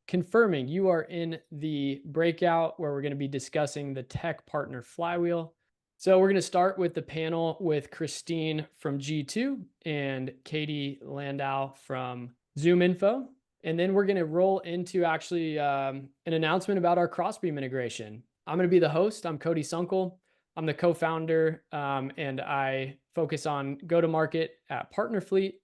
confirming you are in the breakout where we're going to be discussing the tech partner flywheel. So we're going to start with the panel with Christine from G2 and Katie Landaal from Zoominfo. And then we're going to roll into actually an announcement about our Crossbeam integration. I'm going to be the host. I'm Cody Sunkel. I'm the co-founder, and I focus on go-to-market at PartnerFleet.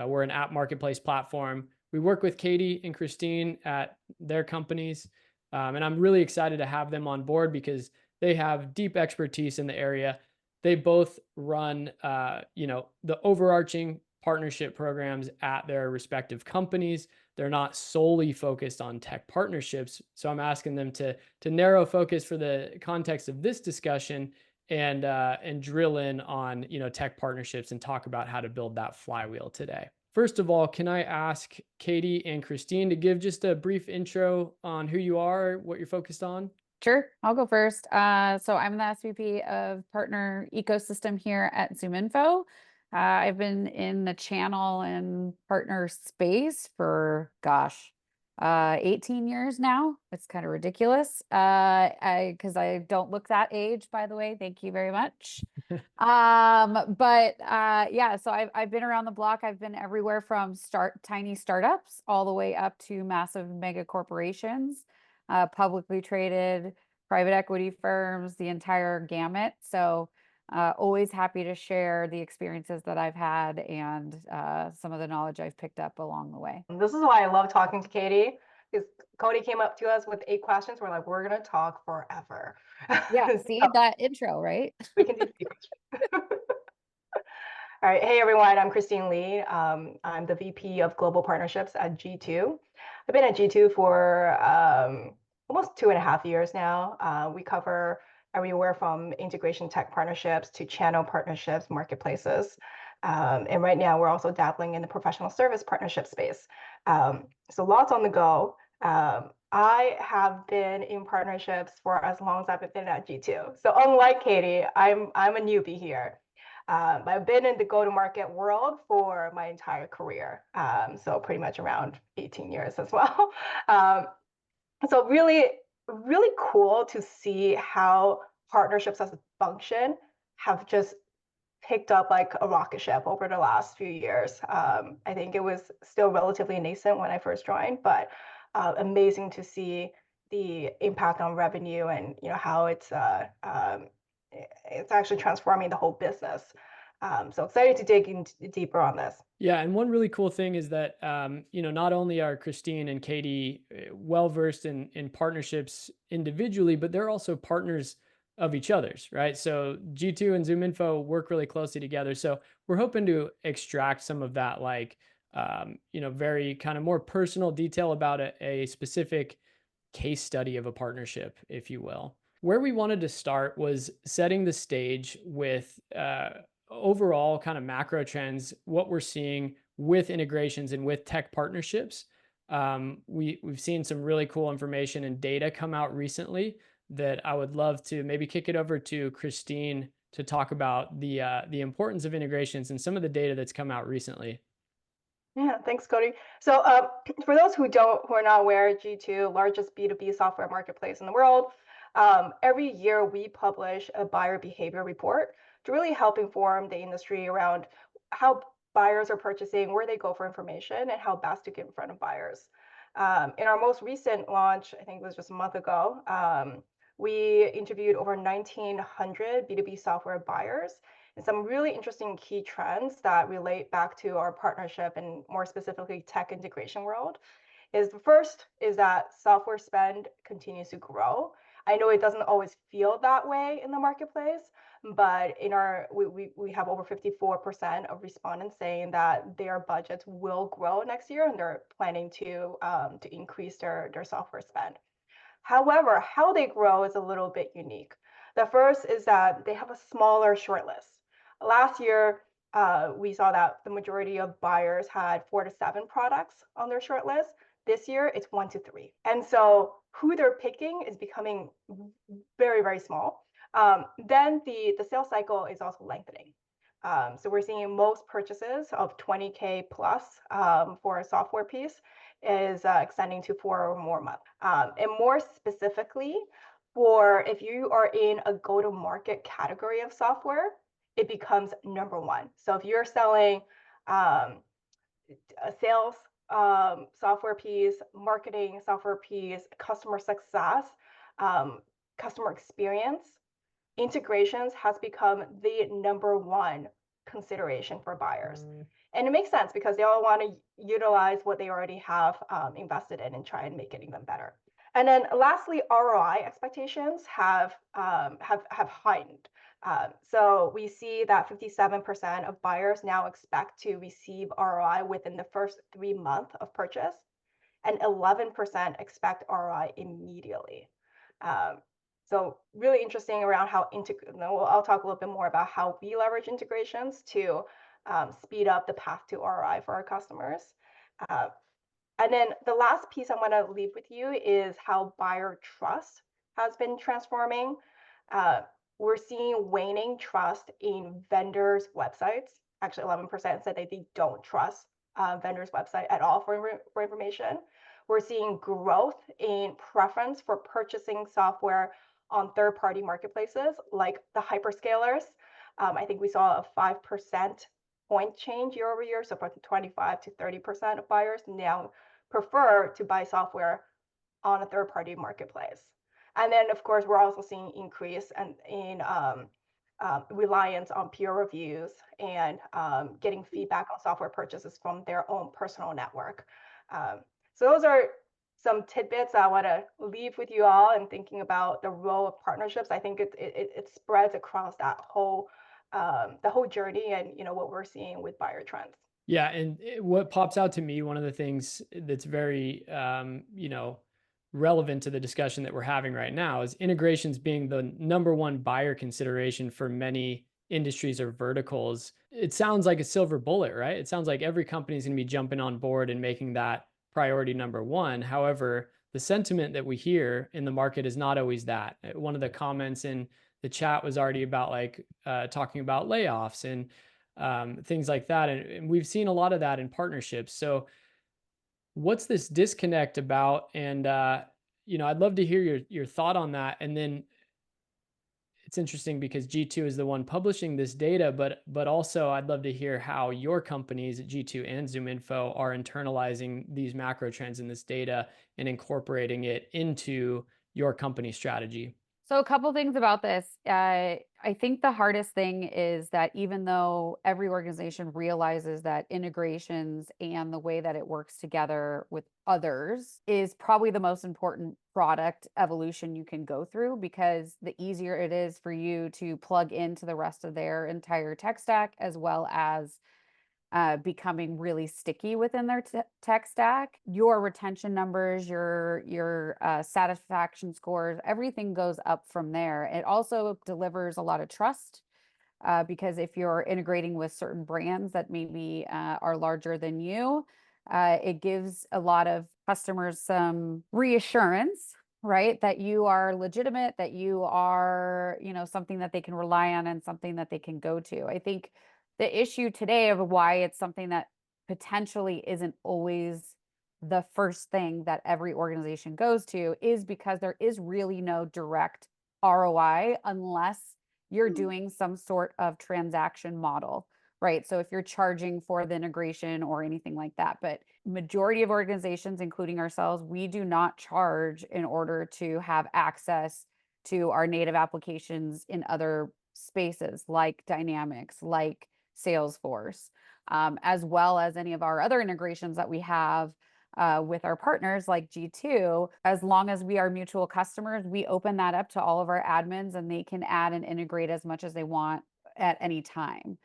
We're an app marketplace platform. We work with Katie and Christine at their companies, and I'm really excited to have them on board because they have deep expertise in the area. They both run, the overarching partnership programs at their respective companies. They're not solely focused on tech partnerships. So I'm asking them to narrow focus for the context of this discussion and drill in on tech partnerships and talk about how to build that flywheel today. First of all, can I ask Katie and Christine to give just a brief intro on who you are, what you're focused on? Sure, I'll go first. So I'm the SVP of Partner Ecosystem here at Zoominfo. I've been in the channel and partner space for, 18 years now. It's kind of ridiculous. Because I don't look that age, by the way. Thank you very much. Yeah, so I've been around the block. I've been everywhere from tiny startups all the way up to massive mega corporations, publicly traded, private equity firms, the entire gamut. So always happy to share the experiences that I've had and some of the knowledge I've picked up along the way. This is why I love talking to Katie, because Cody came up to us with 8 questions. We're like, we're going to talk forever. Yeah, see that intro, right? We can do 3 questions. All right. Hey, everyone. I'm Christine Li. I'm the VP of Global Partnerships at G2. I've been at G2 for almost 2.5 years now. We cover everywhere from integration tech partnerships to channel partnerships, marketplaces. And right now, we're also dabbling in the professional service partnership space. So lots on the go. I have been in partnerships for as long as I've been at G2. So unlike Katie, I'm a newbie here. I've been in the go-to-market world for my entire career, so pretty much around 18 years as well. So really, really cool to see how partnerships as a function have just picked up like a rocket ship over the last few years. I think it was still relatively nascent when I first joined, but amazing to see the impact on revenue and how it's actually transforming the whole business. So excited to dig in deeper on this. Yeah, and one really cool thing is that not only are Christine and Katie well versed in partnerships individually, but they're also partners of each other's, right? So G2 and Zoominfo work really closely together. So we're hoping to extract some of that, very kind of more personal detail about a specific case study of a partnership, if you will. Where we wanted to start was setting the stage with overall kind of macro trends, what we're seeing with integrations and with tech partnerships. We've seen some really cool information and data come out recently that I would love to maybe kick it over to Christine to talk about the importance of integrations and some of the data that's come out recently. Yeah, thanks, Cody. So for those who are not aware, G2, largest B2B software marketplace in the world, every year we publish a buyer behavior report to really help inform the industry around how buyers are purchasing, where they go for information, and how best to get in front of buyers. In our most recent launch, I think it was just a month ago, we interviewed over 1,900 B2B software buyers and some really interesting key trends that relate back to our partnership and more specifically tech integration world. The first is that software spend continues to grow. I know it doesn't always feel that way in the marketplace, but we have over 54% of respondents saying that their budgets will grow next year and they're planning to increase their software spend. However, how they grow is a little bit unique. The first is that they have a smaller shortlist. Last year, we saw that the majority of buyers had 4 to 7 products on their shortlist. This year, it's 1 to 3. And so who they're picking is becoming very, very small. Then the sales cycle is also lengthening. So we're seeing most purchases of 20K plus for a software piece is extending to 4 or more months. And more specifically, for if you are in a go-to-market category of software, it becomes number one. So if you're selling a sales software piece, marketing software piece, customer success, customer experience, integrations has become the number one consideration for buyers. And it makes sense because they all want to utilize what they already have invested in and try and make it even better. And then lastly, ROI expectations have heightened. So we see that 57% of buyers now expect to receive ROI within the first 3 months of purchase, and 11% expect ROI immediately. So really interesting around how I'll talk a little bit more about how we leverage integrations to speed up the path to ROI for our customers. And then the last piece I want to leave with you is how buyer trust has been transforming. We're seeing waning trust in vendors' websites. Actually, 11% said they don't trust vendors' website at all for information. We're seeing growth in preference for purchasing software on third-party marketplaces like the hyperscalers. I think we saw a 5% point change year over year. So from 25 to 30% of buyers now prefer to buy software on a third-party marketplace. And then, of course, we're also seeing increase in reliance on peer reviews and getting feedback on software purchases from their own personal network. So those are some tidbits I want to leave with you all and thinking about the role of partnerships. I think it spreads across that whole the whole journey and what we're seeing with buyer trends. Yeah, and what pops out to me, one of the things that's very relevant to the discussion that we're having right now is integrations being the number one buyer consideration for many industries or verticals. It sounds like a silver bullet, right? It sounds like every company is going to be jumping on board and making that priority number one. However, the sentiment that we hear in the market is not always that. One of the comments in the chat was already about talking about layoffs and things like that. And we've seen a lot of that in partnerships. So what's this disconnect about? And, I'd love to hear your thought on that. And then it's interesting because G2 is the one publishing this data, but also I'd love to hear how your companies at G2 and Zoominfo are internalizing these macro trends in this data and incorporating it into your company strategy. So a couple things about this. I think the hardest thing is that even though every organization realizes that integrations and the way that it works together with others is probably the most important product evolution you can go through, because the easier it is for you to plug into the rest of their entire tech stack, as well as becoming really sticky within their tech stack, your retention numbers, your satisfaction scores, everything goes up from there. It also delivers a lot of trust because if you're integrating with certain brands that maybe are larger than you, it gives a lot of customers some reassurance, right? That you are legitimate, that you are, something that they can rely on and something that they can go to. I think the issue today of why it's something that potentially isn't always the first thing that every organization goes to is because there is really no direct ROI unless you're doing some sort of transaction model, right? So if you're charging for the integration or anything like that, but majority of organizations, including ourselves, we do not charge in order to have access to our native applications in other spaces like Dynamics, like Salesforce, as well as any of our other integrations that we have with our partners like G2. As long as we are mutual customers, we open that up to all of our admins and they can add and integrate as much as they want at any time.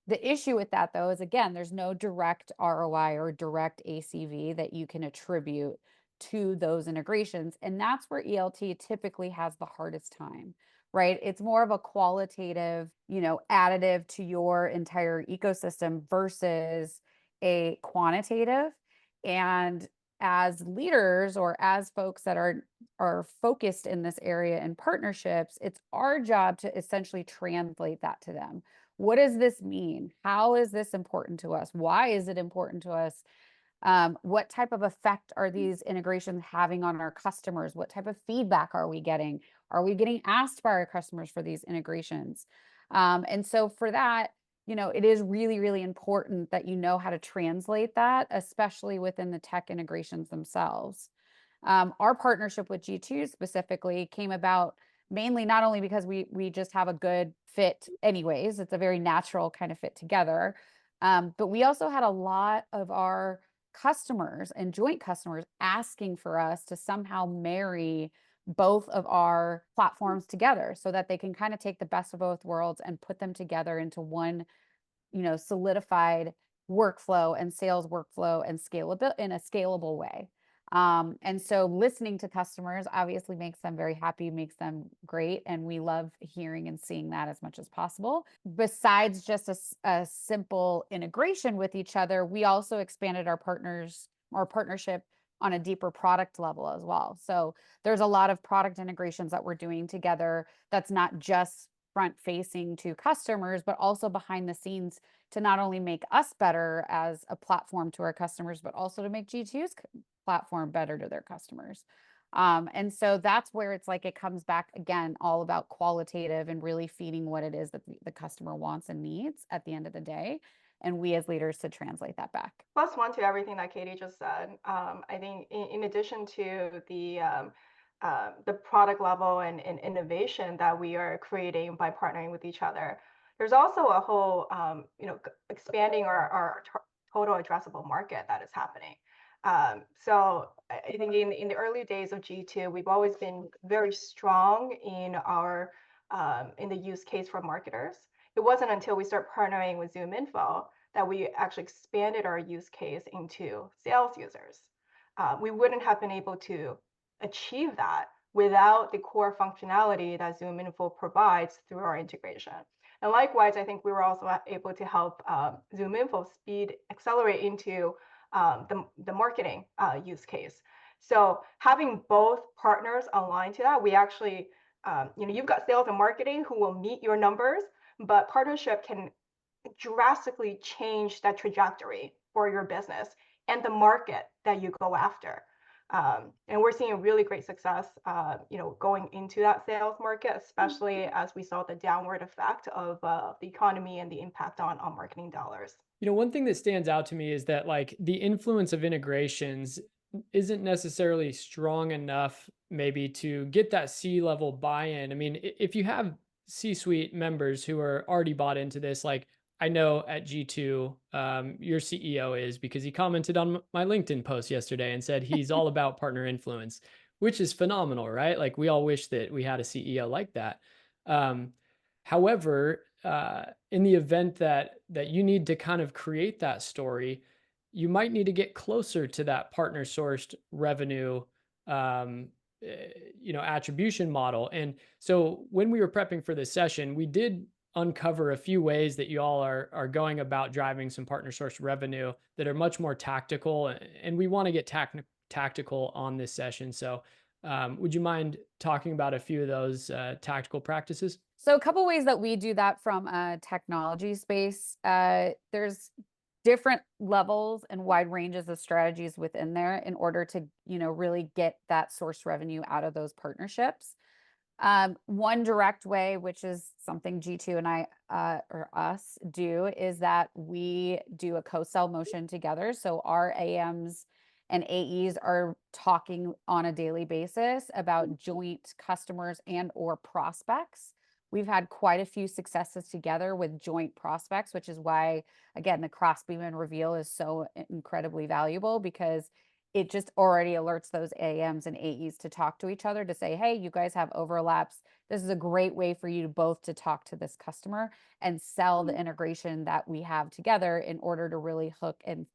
The issue with that, though, is again, there's no direct ROI or direct ACV that you can attribute to those integrations. And that's where ELT typically has the hardest time, right? It's more of a qualitative, additive to your entire ecosystem versus a quantitative. And as leaders or as folks that are focused in this area in partnerships, it's our job to essentially translate that to them. What does this mean? How is this important to us? Why is it important to us? What type of effect are these integrations having on our customers? What type of feedback are we getting? Are we getting asked by our customers for these integrations? And so for that, it is really, really important that you know how to translate that, especially within the tech integrations themselves. Our partnership with G2 specifically came about mainly not only because we just have a good fit anyways, it's a very natural kind of fit together, but we also had a lot of our customers and joint customers asking for us to somehow marry both of our platforms together so that they can kind of take the best of both worlds and put them together into one, solidified workflow and sales workflow and scalable in a scalable way. And so listening to customers obviously makes them very happy, makes them great. And we love hearing and seeing that as much as possible. Besides just a simple integration with each other, we also expanded our partnership on a deeper product level as well. So there's a lot of product integrations that we're doing together that's not just front facing to customers, but also behind the scenes to not only make us better as a platform to our customers, but also to make G2's platform better to their customers. And so that's where it's like it comes back again, all about qualitative and really feeding what it is that the customer wants and needs at the end of the day. And we as leaders to translate that back. Plus one to everything that Katie just said. I think in addition to the product level and innovation that we are creating by partnering with each other, there's also a whole, expanding our total addressable market that is happening. So I think in the early days of G2, we've always been very strong in in the use case for marketers. It wasn't until we start partnering with Zoominfo that we actually expanded our use case into sales users. We wouldn't have been able to achieve that without the core functionality that Zoominfo provides through our integration. And likewise, I think we were also able to help Zoominfo accelerate into the marketing use case. So having both partners aligned to that, we actually, you've got sales and marketing who will meet your numbers, but partnership can drastically change that trajectory for your business and the market that you go after. And we're seeing really great success, going into that sales market, especially as we saw the downward effect of the economy and the impact on marketing dollars. One thing that stands out to me is that like the influence of integrations isn't necessarily strong enough maybe to get that C-level buy-in. I mean, if you have C-suite members who are already bought into this, like I know at G2, your CEO is, because he commented on my LinkedIn post yesterday and said he's all about partner influence, which is phenomenal, right? Like we all wish that we had a CEO like that. However, in the event that you need to kind of create that story, you might need to get closer to that partner sourced revenue, attribution model. And so when we were prepping for this session, we did uncover a few ways that you all are going about driving some partner source revenue that are much more tactical, and we want to get tactical on this session. So would you mind talking about a few of those tactical practices? So a couple ways that we do that from a technology space, there's different levels and wide ranges of strategies within there in order to, really get that source revenue out of those partnerships. One direct way, which is something G2 and I, or us do, is that we do a co-sell motion together. So our AMs and AEs are talking on a daily basis about joint customers and or prospects. We've had quite a few successes together with joint prospects, which is why, again, the crossbeam and reveal is so incredibly valuable, because it just already alerts those AMs and AEs to talk to each other to say, hey, you guys have overlaps. This is a great way for you both to talk to this customer and sell the integration that we have together in order to really hook in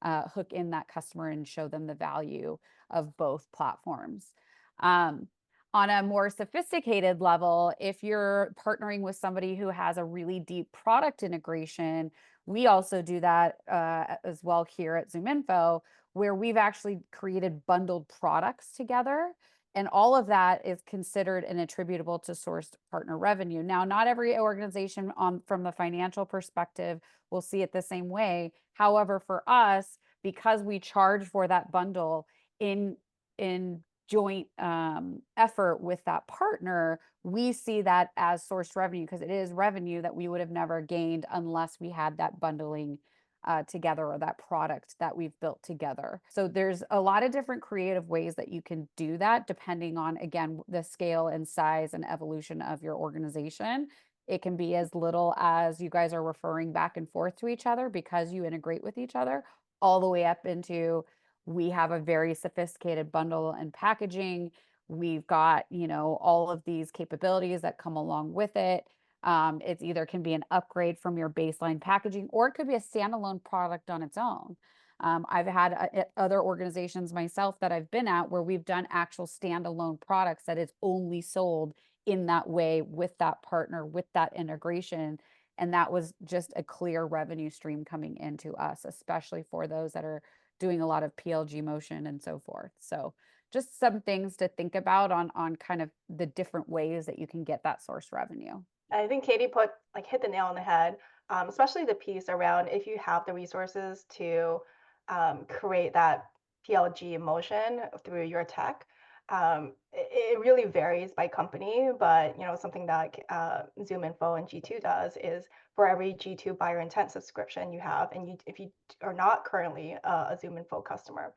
that customer and show them the value of both platforms. On a more sophisticated level, if you're partnering with somebody who has a really deep product integration, we also do that as well here at Zoominfo, where we've actually created bundled products together. And all of that is considered and attributable to sourced partner revenue. Now, not every organization from the financial perspective will see it the same way. However, for us, because we charge for that bundle in joint effort with that partner, we see that as sourced revenue because it is revenue that we would have never gained unless we had that bundling together, or that product that we've built together. So there's a lot of different creative ways that you can do that depending on, again, the scale and size and evolution of your organization. It can be as little as you guys are referring back and forth to each other because you integrate with each other, all the way up into we have a very sophisticated bundle and packaging. We've got, all of these capabilities that come along with it. It's either can be an upgrade from your baseline packaging, or it could be a standalone product on its own. I've had other organizations myself that I've been at where we've done actual standalone products that is only sold in that way with that partner, with that integration. And that was just a clear revenue stream coming into us, especially for those that are doing a lot of PLG motion and so forth. So just some things to think about on kind of the different ways that you can get that source revenue. I think Katie hit the nail on the head, especially the piece around if you have the resources to create that PLG motion through your tech. It really varies by company, but something that Zoominfo and G2 does is for every G2 buyer intent subscription you have, and if you are not currently a Zoominfo customer,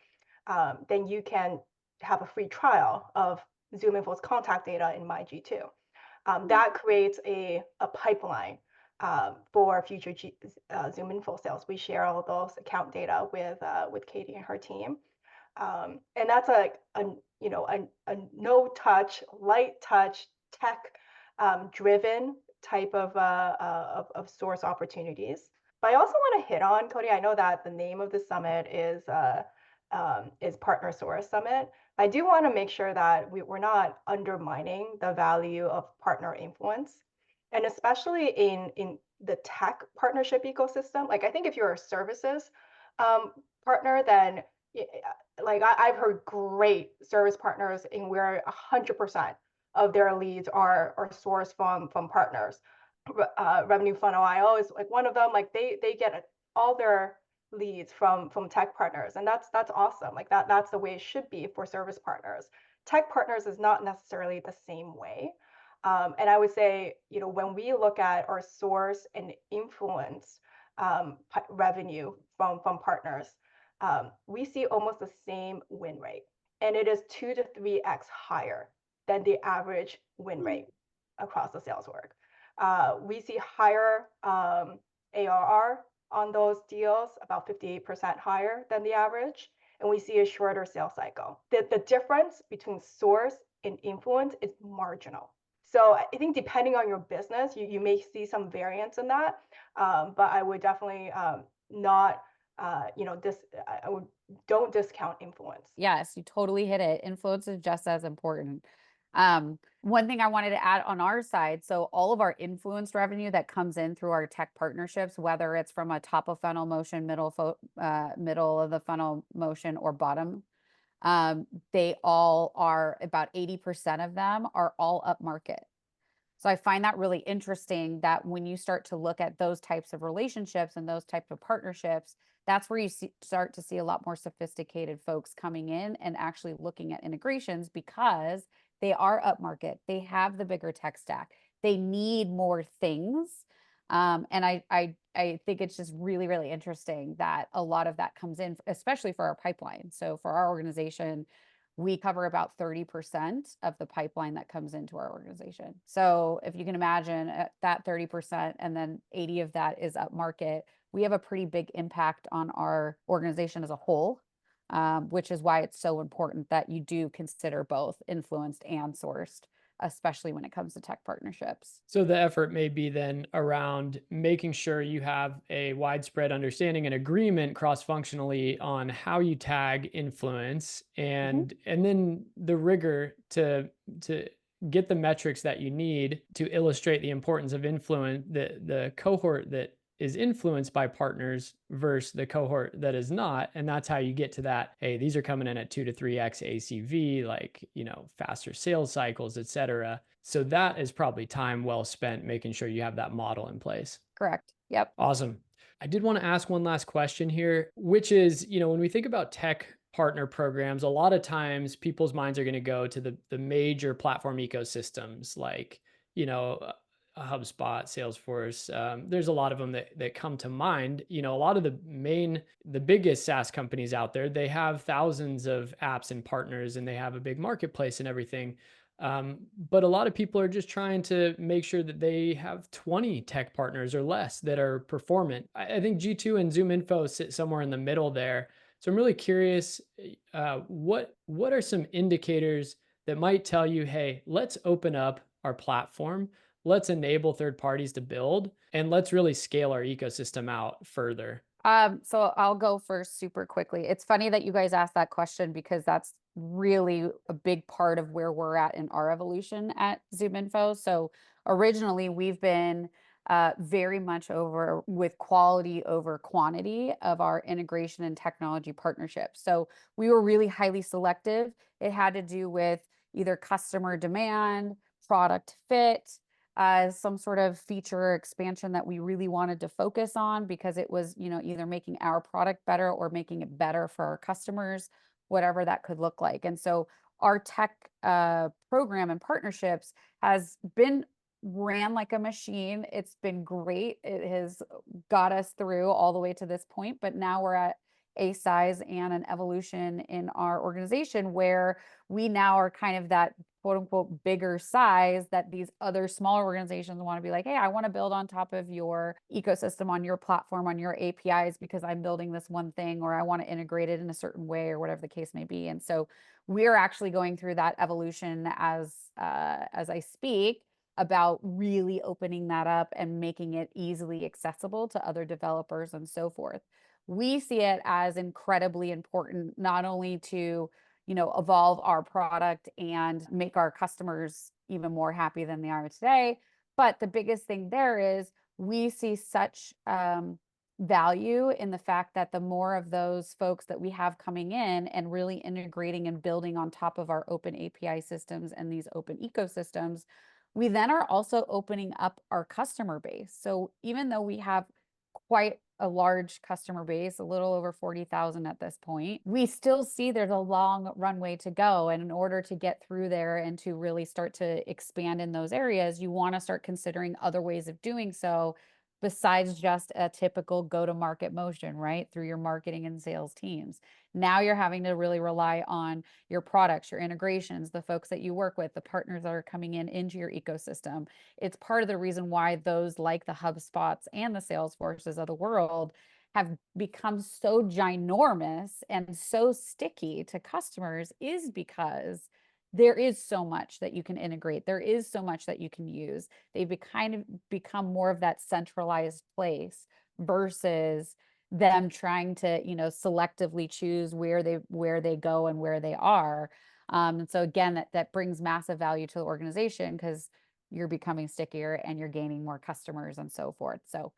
then you can have a free trial of Zoominfo's contact data in my G2. That creates a pipeline for future Zoominfo sales. We share all those account data with Katie and her team, and that's a no touch, light touch, tech driven type of source opportunities. But I also want to hit on, Cody, I know that the name of the summit is Partner Source Summit. I do want to make sure that we're not undermining the value of partner influence, and especially in the tech partnership ecosystem. Like, I think if you're a services partner, then I've heard great service partners in where 100% of their leads are sourced from partners. Revenue Funnel IO is like one of them. Like they get all their leads from tech partners, and that's awesome. Like that's the way it should be for service partners. Tech partners is not necessarily the same way, and I would say when we look at our source and influence revenue from partners, we see almost the same win rate, and it is 2 to 3x higher than the average win rate across the sales org. We see higher ARR on those deals, about 58% higher than the average, and we see a shorter sales cycle. The difference between source and influence is marginal. So I think depending on your business, you may see some variance in that, but I would definitely not, don't discount influence. Yes, you totally hit it. Influence is just as important. One thing I wanted to add on our side, so all of our influence revenue that comes in through our tech partnerships, whether it's from a top of funnel motion, middle of the funnel motion, or bottom, they all are about 80% of them are all up market. So I find that really interesting that when you start to look at those types of relationships and those types of partnerships, that's where you start to see a lot more sophisticated folks coming in and actually looking at integrations because they are up market. They have the bigger tech stack. They need more things. And I think it's just really, really interesting that a lot of that comes in, especially for our pipeline. So for our organization, we cover about 30% of the pipeline that comes into our organization. So if you can imagine that 30% and then 80 of that is up market, we have a pretty big impact on our organization as a whole, which is why it's so important that you do consider both influenced and sourced, especially when it comes to tech partnerships. So the effort may be then around making sure you have a widespread understanding and agreement cross-functionally on how you tag influence, and then the rigor to get the metrics that you need to illustrate the importance of influence, the cohort that is influenced by partners versus the cohort that is not. And that's how you get to that, hey, these are coming in at 2 to 3x ACV, like, faster sales cycles, et cetera. So that is probably time well spent making sure you have that model in place. Correct. Yep. Awesome. I did want to ask one last question here, which is, when we think about tech partner programs, a lot of times people's minds are going to go to the major platform ecosystems like, you know, HubSpot, Salesforce. There's a lot of them that come to mind. A lot of the biggest SaaS companies out there, they have thousands of apps and partners, and they have a big marketplace and everything. But a lot of people are just trying to make sure that they have 20 tech partners or less that are performant. I think G2 and Zoominfo sit somewhere in the middle there. So I'm really curious, what are some indicators that might tell you, hey, let's open up our platform, let's enable third parties to build, and let's really scale our ecosystem out further? So I'll go first super quickly. It's funny that you guys asked that question because that's really a big part of where we're at in our evolution at Zoominfo. So originally we've been very much over with quality over quantity of our integration and technology partnerships. So we were really highly selective. It had to do with either customer demand, product fit, some sort of feature or expansion that we really wanted to focus on because it was, either making our product better or making it better for our customers, whatever that could look like. And so our tech program and partnerships has been ran like a machine. It's been great. It has got us through all the way to this point, but now we're at a size and an evolution in our organization where we now are kind of that quote unquote bigger size that these other smaller organizations want to be like, hey, I want to build on top of your ecosystem, on your platform, on your APIs, because I'm building this one thing, or I want to integrate it in a certain way, or whatever the case may be. And so we're actually going through that evolution as I speak, about really opening that up and making it easily accessible to other developers and so forth. We see it as incredibly important, not only to, evolve our product and make our customers even more happy than they are today, but the biggest thing there is we see such value in the fact that the more of those folks that we have coming in and really integrating and building on top of our open API systems and these open ecosystems, we then are also opening up our customer base. So even though we have quite a large customer base, a little over 40,000 at this point, we still see there's a long runway to go. And in order to get through there and to really start to expand in those areas, you want to start considering other ways of doing so besides just a typical go-to-market motion, right? Through your marketing and sales teams. Now you're having to really rely on your products, your integrations, the folks that you work with, the partners that are coming into your ecosystem. It's part of the reason why those like the HubSpots and the Salesforces of the world have become so ginormous and so sticky to customers, is because there is so much that you can integrate. There is so much that you can use. They've kind of become more of that centralized place versus them trying to, selectively choose where they go and where they are. And so again, that brings massive value to the organization because you're becoming stickier and you're gaining more customers and so forth. So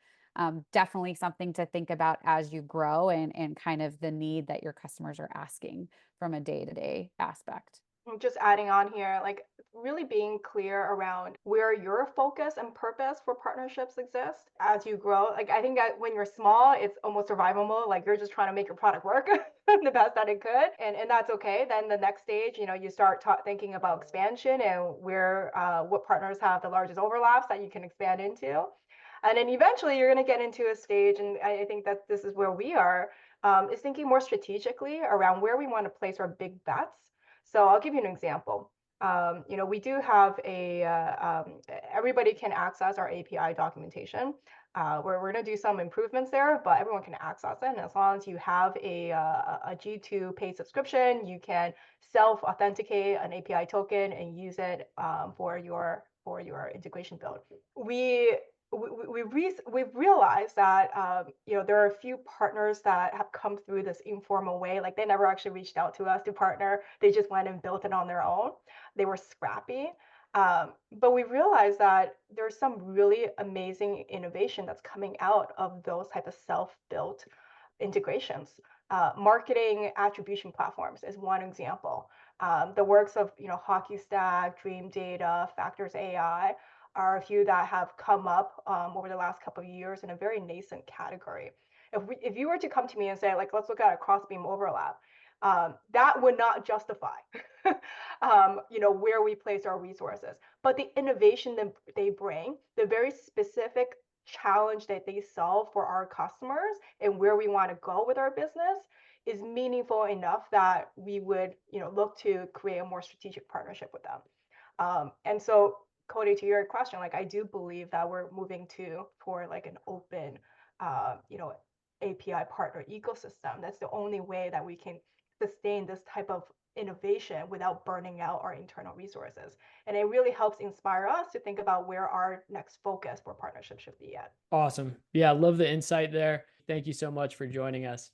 definitely something to think about as you grow and kind of the need that your customers are asking from a day-to-day aspect. Just adding on here, like really being clear around where your focus and purpose for partnerships exist as you grow. Like I think that when you're small, it's almost survival mode. Like you're just trying to make your product work the best that it could, and that's okay. Then the next stage, you start thinking about expansion and where what partners have the largest overlaps that you can expand into, and then eventually you're going to get into a stage, and I think that this is where we are, is thinking more strategically around where we want to place our big bets. So I'll give you an example. We do have everybody can access our API documentation. Where we're going to do some improvements there, but everyone can access it. And as long as you have a G2 paid subscription, you can self-authenticate an API token and use it for your integration build. We've realized that there are a few partners that have come through this informal way. Like they never actually reached out to us to partner. They just went and built it on their own. They were scrappy. But we realized that there's some really amazing innovation that's coming out of those type of self-built integrations. Marketing attribution platforms is one example. The works of Hockey Stack, Dream Data, Factors AI are a few that have come up over the last couple of years in a very nascent category. If you were to come to me and say, like, let's look at a cross-beam overlap, that would not justify, where we place our resources. But the innovation that they bring, the very specific challenge that they solve for our customers and where we want to go with our business is meaningful enough that we would, look to create a more strategic partnership with them. And so, Cody, to your question, like I do believe that we're moving toward like an open, API partner ecosystem. That's the only way that we can sustain this type of innovation without burning out our internal resources. And it really helps inspire us to think about where our next focus for partnership should be at. Awesome. Yeah, love the insight there. Thank you so much for joining us.